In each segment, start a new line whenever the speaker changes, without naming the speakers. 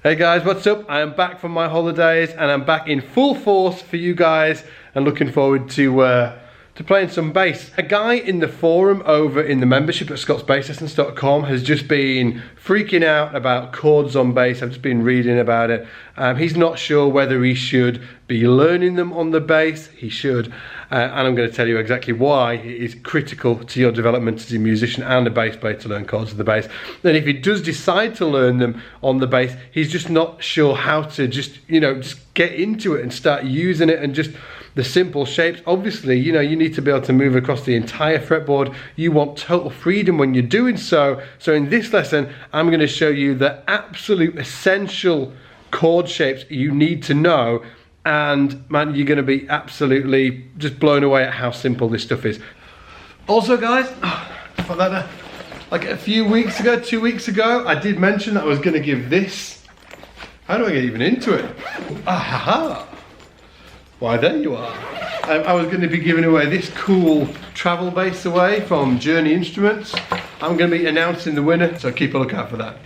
Hey guys, what's up? I am back from my holidays and I'm back in full force for you guys and looking forward to playing some bass. A guy in the forum over in the membership at scotsbasslessons.com has just been freaking out about chords on bass. I've just been reading about it. He's not sure whether he should be learning them on the bass. He should. And I'm going to tell you exactly why it is critical to your development as a musician and a bass player to learn chords on the bass. Then if he does decide to learn them on the bass, he's just not sure how to just get into it and start using it and just the simple shapes. Obviously, you need to be able to move across the entire fretboard. You want total freedom when you're doing so. So in this lesson, I'm going to show you the absolute essential chord shapes you need to know. And man, you're going to be absolutely just blown away at how simple this stuff is. Also guys, like a few weeks ago, 2 weeks ago, I did mention that I was going to give this. How do I get even into it? Why, there you are. I was going to be giving away this cool travel bass away from Journey Instruments. I'm going to be announcing the winner, so keep a lookout for that.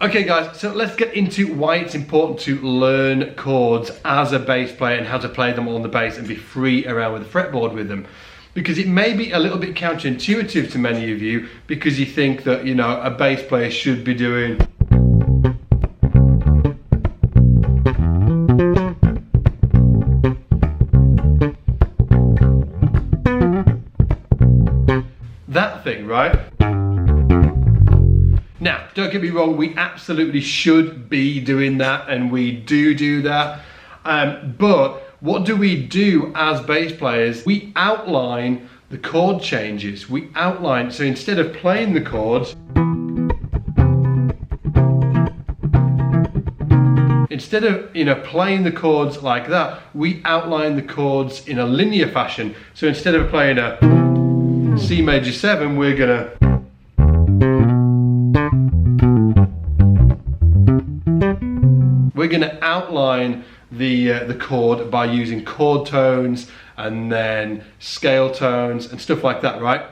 Okay guys, so let's get into why it's important to learn chords as a bass player and how to play them on the bass and be free around with the fretboard with them. Because it may be a little bit counterintuitive to many of you because you think that, a bass player should be doing that thing, right? Now, don't get me wrong, we absolutely should be doing that, and we do that. But what do we do as bass players? We outline the chord changes. We outline, so instead of playing the chords, instead of playing the chords like that, we outline the chords in a linear fashion. So instead of playing a C major 7, we're gonna outline the chord by using chord tones and then scale tones and stuff like that, right?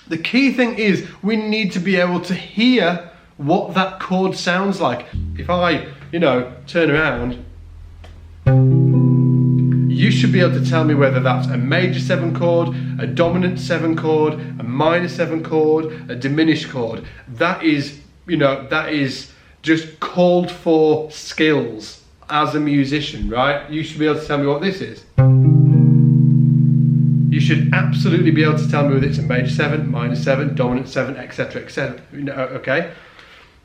The key thing is we need to be able to hear what that chord sounds like. If I, turn around, you should be able to tell me whether that's a major 7 chord, a dominant 7 chord, a minor 7 chord, a diminished chord. That is, that is just called for skills as a musician, right? You should be able to tell me what this is. You should absolutely be able to tell me whether it's a major 7, minor 7, dominant 7, etc, etc. Okay?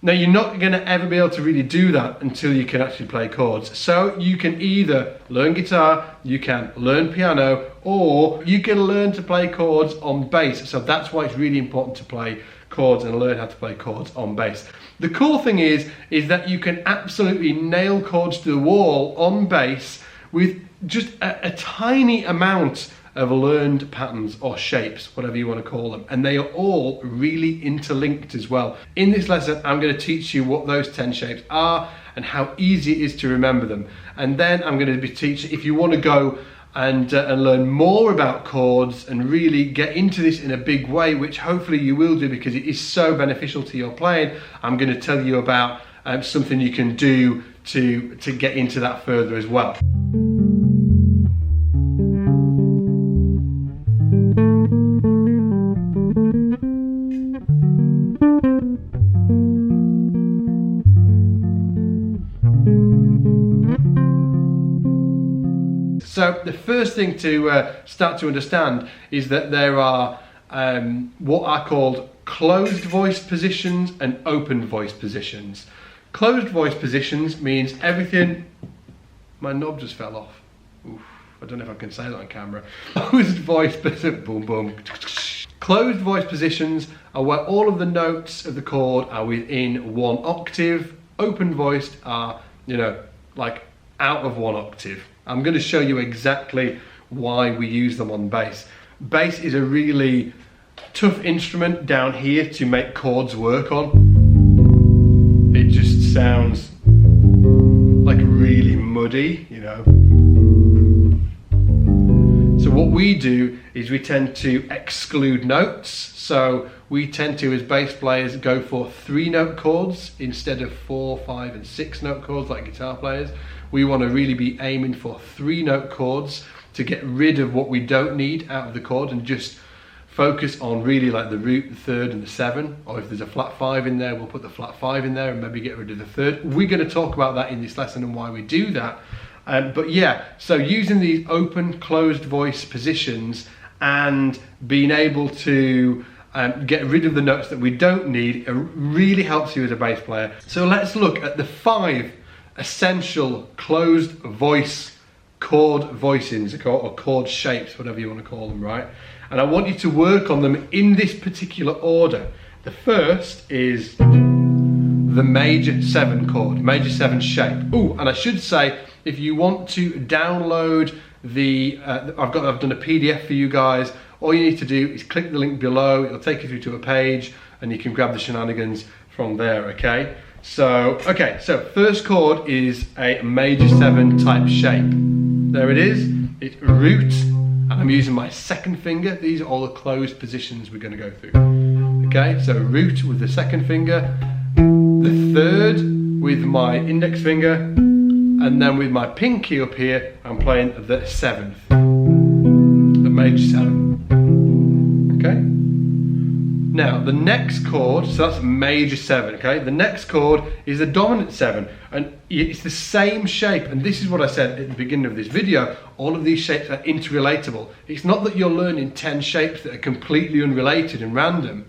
Now you're not going to ever be able to really do that until you can actually play chords. So you can either learn guitar, you can learn piano, or you can learn to play chords on bass. So that's why it's really important to play chords and learn how to play chords on bass. The cool thing is that you can absolutely nail chords to the wall on bass with just a tiny amount of learned patterns or shapes, whatever you want to call them, and they are all really interlinked as well. In this lesson, I'm going to teach you what those 10 shapes are and how easy it is to remember them. And then I'm going to be teaching, if you want to go and learn more about chords and really get into this in a big way, which hopefully you will do because it is so beneficial to your playing, I'm going to tell you about something you can do to get into that further as well. So the first thing to start to understand is that there are what are called closed voice positions and open voice positions. Closed voice positions means everything... My knob just fell off. Oof, I don't know if I can say that on camera. Closed voice positions, boom, boom. Closed voice positions are where all of the notes of the chord are within 1 octave. Open voiced are, like out of 1 octave. I'm going to show you exactly why we use them on bass. Bass is a really tough instrument down here to make chords work on. It just sounds like really muddy, you know. So what we do is we tend to exclude notes. So we tend to, as bass players, go for 3-note chords instead of 4, 5 and 6-note chords like guitar players. We want to really be aiming for 3-note chords to get rid of what we don't need out of the chord and just focus on really like the root, the third and the 7, or if there's a flat 5 in there, we'll put the flat 5 in there and maybe get rid of the third. We're going to talk about that in this lesson and why we do that. But yeah, so using these open, closed voice positions and being able to get rid of the notes that we don't need, it really helps you as a bass player. So let's look at the 5 essential closed voice chord voicings, or chord shapes, whatever you want to call them, right? And I want you to work on them in this particular order. The first is the major 7 chord, major 7 shape. Oh, and I should say, if you want to download the, I've done a PDF for you guys. All you need to do is click the link below. It'll take you through to a page and you can grab the shenanigans from there, okay? So first chord is a major 7 type shape. There it is, it's root, and I'm using my 2nd finger. These are all the closed positions we're going to go through. Okay, so root with the 2nd finger, the 3rd with my index finger, and then with my pinky up here, I'm playing the 7th, the major 7. Okay. Now the next chord, so that's major 7, okay? The next chord is the dominant 7, and it's the same shape, and this is what I said at the beginning of this video, all of these shapes are interrelatable. It's not that you're learning 10 shapes that are completely unrelated and random.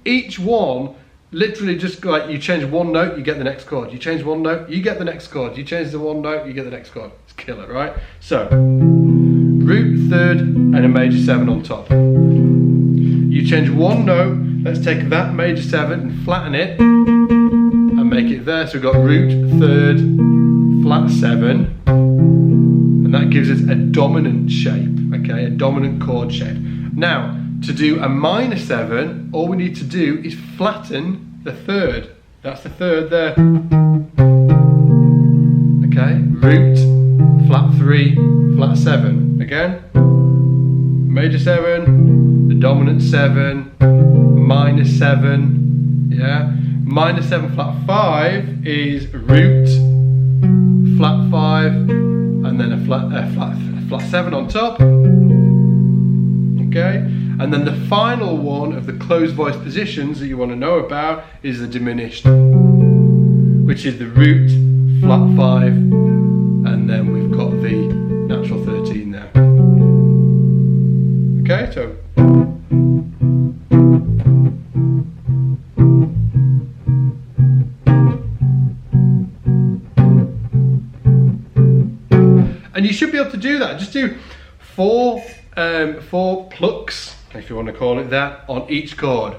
Each one, literally just like you change one note, you get the next chord. You change one note, you get the next chord. You change the one note, you get the next chord. It's killer, right? So, root, 3rd, and a major 7 on top. You change one note, let's take that major 7 and flatten it and make it there. So we've got root, 3rd, flat 7, and that gives us a dominant shape, okay, a dominant chord shape. Now, to do a minor 7, all we need to do is flatten the 3rd. That's the 3rd there. Okay, root, flat 3, flat 7. Again, major 7, the dominant 7, minor 7, yeah. Minor 7 flat 5 is root, flat 5, and then a flat 7 on top. Okay, and then the final one of the closed voice positions that you want to know about is the diminished, which is the root, flat 5, and then we've got the natural 13 there. Okay, so and you should be able to do that. Just do 4 plucks, if you want to call it that, on each chord.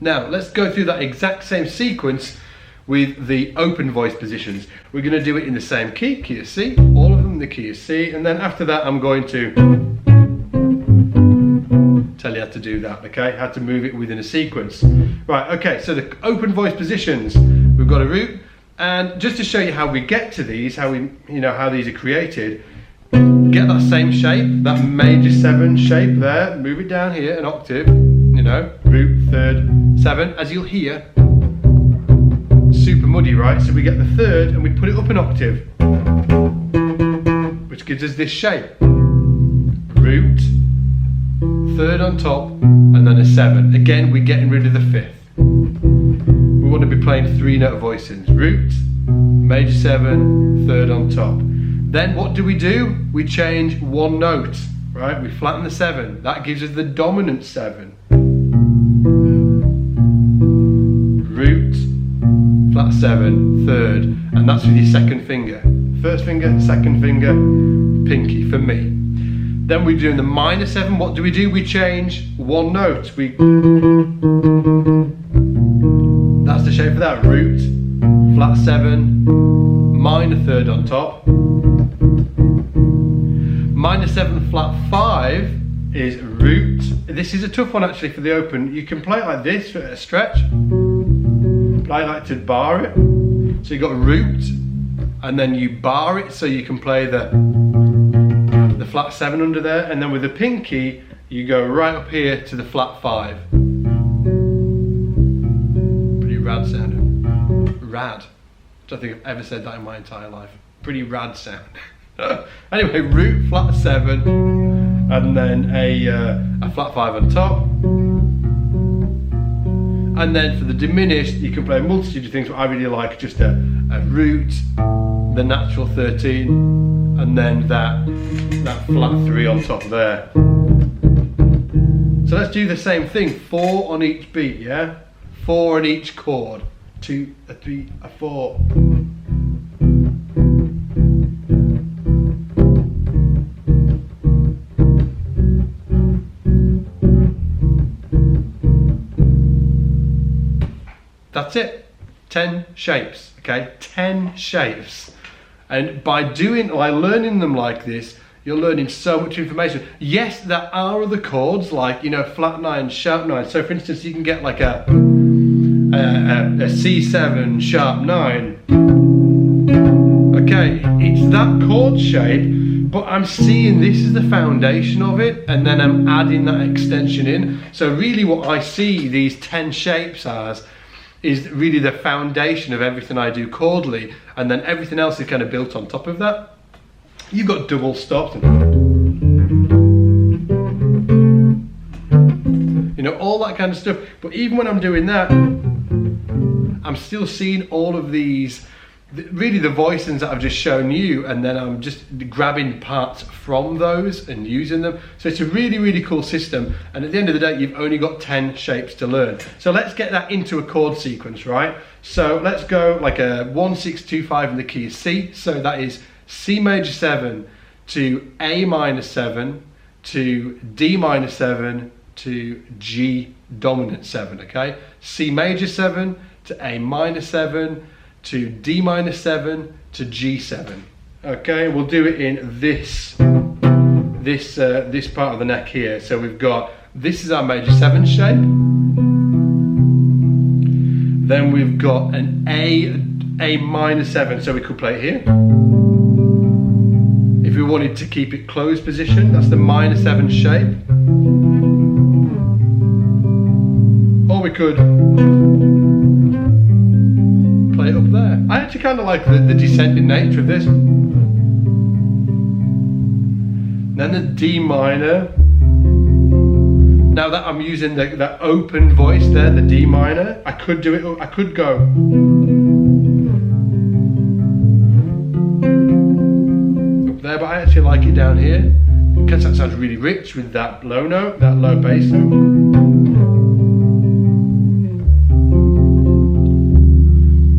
Now let's go through that exact same sequence with the open voice positions. We're going to do it in the same key, key of C, all of them in the key of C, and then after that I'm going to tell you how to do that, okay? How to move it within a sequence. Right, okay, so the open voice positions, we've got a root, and just to show you how we get to these, how these are created, get that same shape, that major 7 shape there, move it down here an octave, you know, root, 3rd, 7, as you'll hear, super muddy, right? So we get the 3rd and we put it up an octave, which gives us this shape, root, 3rd on top, and then a 7. Again, we're getting rid of the 5th. We want to be playing 3-note voicings. Root, major 7, 3rd on top. Then what do? We change one note, right? We flatten the 7. That gives us the dominant 7. Root, flat 7, 3rd, and that's with your 2nd finger. 1st finger, 2nd finger, pinky for me. Then we're doing the minor 7. What do? We change one note. That's the shape of that. Root, flat 7, minor 3rd on top. Minor 7 flat 5 is root. This is a tough one actually for the open. You can play it like this for a stretch, but I like to bar it. So you got root, and then you bar it so you can play the flat 7 under there, and then with the pinky you go right up here to the flat 5. Pretty rad sounding. Rad. I don't think I've ever said that in my entire life. Pretty rad sound. Anyway, root, flat 7, and then a flat 5 on top. And then for the diminished, you can play a multitude of things, but I really like just a root, the natural 13, and then that flat 3 on top there. So let's do the same thing, 4 on each beat, yeah? 4 on each chord. 2, a 3, a 4. That's it. 10 shapes, okay? 10 shapes. And by learning them like this, you're learning so much information. Yes, there are other chords like, you know, flat 9, sharp 9. So for instance, you can get like a C7 sharp 9. Okay, it's that chord shape, but I'm seeing this is the foundation of it, and then I'm adding that extension in. So really what I see these 10 shapes as is really the foundation of everything I do chordally, and then everything else is kind of built on top of that. You've got double stops, you know, all that kind of stuff. But even when I'm doing that, I'm still seeing all of these, really the voicings that I've just shown you, and then I'm just grabbing parts from those and using them. So it's a really, really cool system. And at the end of the day, you've only got 10 shapes to learn. So let's get that into a chord sequence, right? So let's go like a 1, 6, 2, 5 in the key of C. So that is C major 7 to A minor 7 to D minor 7 to G dominant 7, okay? C major 7 to A minor 7 to D minor 7 to G7. Okay, we'll do it in this part of the neck here. So we've got, this is our major 7 shape. Then we've got an A minor 7, so we could play it here. If we wanted to keep it closed position, that's the minor 7 shape. Or we could play it up there. I actually kind of like the descending nature of this. Then the D minor. Now that I'm using that open voice there, the D minor, I could do it, I could go. Up there, but I actually like it down here. Because that sounds really rich with that low note, that low bass note.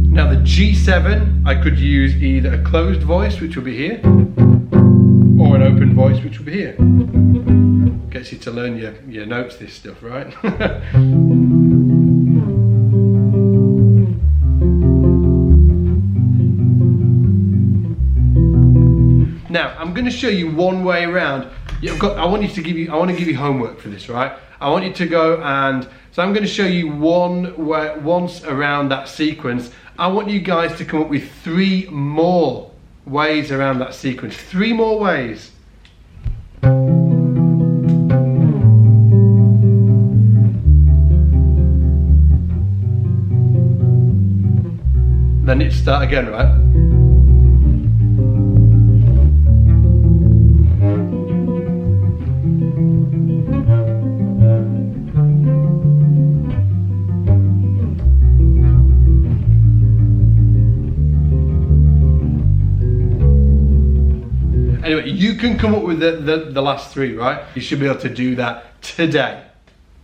Now the G7, I could use either a closed voice, which will be here, or an open voice, which will be here. Gets you to learn your notes, this stuff, right? Now, I'm going to show you one way around. I want to give you homework for this, right? I want you to go and, so I'm going to show you once around that sequence. I want you guys to come up with 3 more ways around that sequence. 3 more ways. Then it start again, right? Anyway, you can come up with the last 3, right? You should be able to do that today.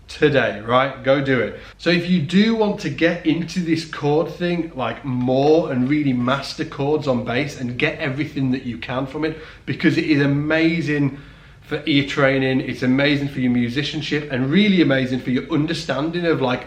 Today, right? Go do it. So if you do want to get into this chord thing like more and really master chords on bass and get everything that you can from it, because it is amazing for ear training, it's amazing for your musicianship, and really amazing for your understanding of like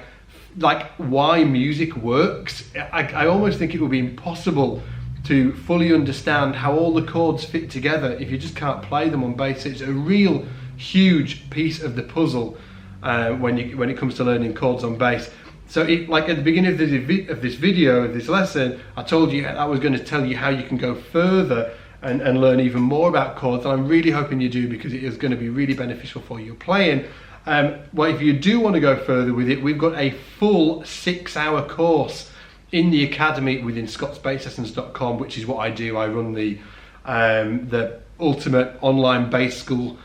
like why music works. I almost think it would be impossible to fully understand how all the chords fit together if you just can't play them on bass. It's a real huge piece of the puzzle when it comes to learning chords on bass. So like at the beginning of this video, of this lesson, I told you I was going to tell you how you can go further and learn even more about chords, and I'm really hoping you do, because it is going to be really beneficial for your playing. Well, if you do want to go further with it, we've got a full 6-hour course in the academy within scotsbasslessons.com, which is what I do. I run the ultimate online bass school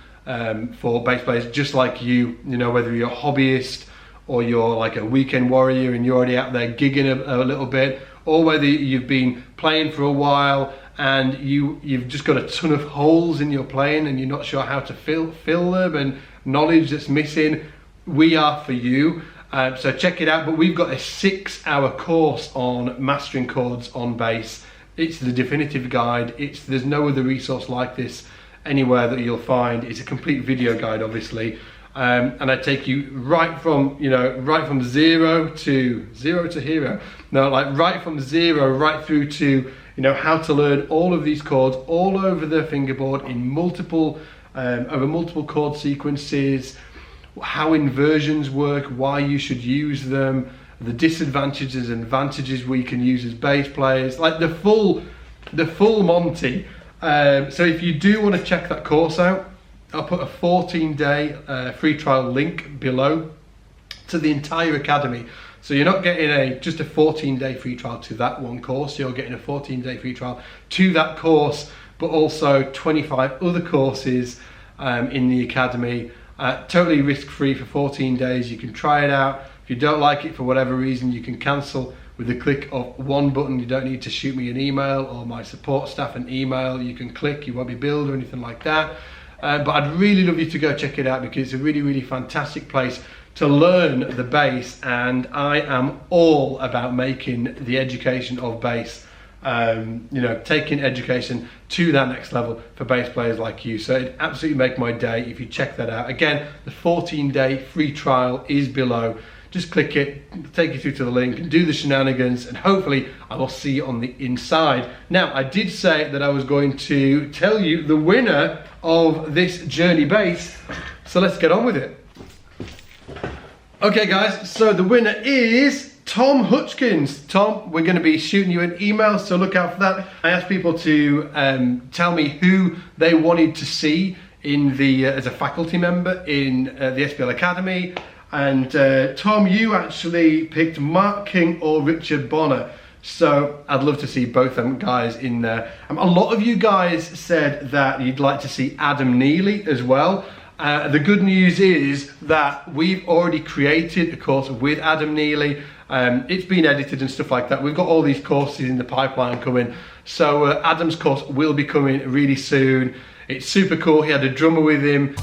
for bass players just like you. You know, whether you're a hobbyist or you're like a weekend warrior and you're already out there gigging a little bit, or whether you've been playing for a while and you've just got a ton of holes in your playing and you're not sure how to fill them, and knowledge that's missing, we are for you. So check it out. But we've got a 6-hour course on mastering chords on bass. It's the definitive guide. There's no other resource like this anywhere that you'll find. It's a complete video guide, obviously, and I take you right from zero to hero. No, like right from zero right through to how to learn all of these chords all over the fingerboard in multiple over multiple chord sequences, how inversions work, why you should use them, the disadvantages and advantages we can use as bass players, like the full Monty. So if you do want to check that course out, I'll put a 14-day free trial link below to the entire academy. So you're not getting just a 14-day free trial to that one course, you're getting a 14-day free trial to that course, but also 25 other courses in the academy, totally risk-free for 14 days. You can try it out. If you don't like it for whatever reason, you can cancel with the click of one button. You don't need to shoot me an email or my support staff an email. You can click, you won't be billed or anything like that. But I'd really love you to go check it out, because it's a really, really fantastic place to learn the bass, and I am all about making the education of bass, taking education to that next level for bass players like you. So it'd absolutely make my day if you check that out. Again, the 14-day free trial is below. Just click it, it'll take you through to the link and do the shenanigans, and hopefully I will see you on the inside. Now, I did say that I was going to tell you the winner of this Journey Bass, so let's get on with it. Okay guys, so the winner is Tom Hutchkins. Tom, we're going to be shooting you an email, so look out for that. I asked people to tell me who they wanted to see in as a faculty member in the SBL Academy, and Tom, you actually picked Mark King or Richard Bonner. So I'd love to see both them guys in there. A lot of you guys said that you'd like to see Adam Neely as well. The good news is that we've already created a course with Adam Neely. It's been edited and stuff like that. We've got all these courses in the pipeline coming. So Adam's course will be coming really soon. It's super cool. He had a drummer with him.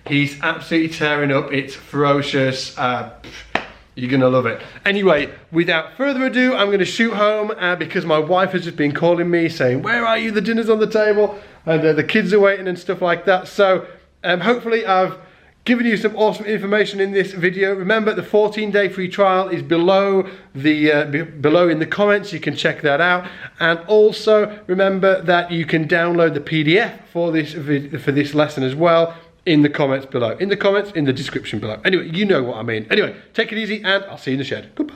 He's absolutely tearing up. It's ferocious. You're gonna love it. Anyway, without further ado, I'm gonna shoot home because my wife has just been calling me saying, "Where are you? The dinner's on the table," and the kids are waiting and stuff like that. So hopefully I've given you some awesome information in this video. Remember, the 14-day free trial is below below in the comments. You can check that out. And also remember that you can download the PDF for this lesson as well in the comments below. In the description below. Anyway, you know what I mean. Anyway, take it easy and I'll see you in the shed. Goodbye.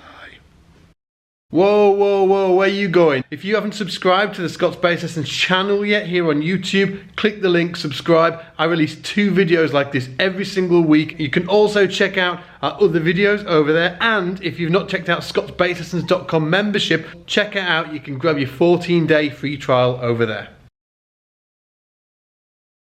Whoa, whoa, whoa, where are you going? If you haven't subscribed to the Scots Bass Lessons channel yet here on YouTube, click the link, subscribe. I release 2 videos like this every single week. You can also check out our other videos over there, and if you've not checked out scotsbasslessons.com membership, check it out. You can grab your 14-day free trial over there.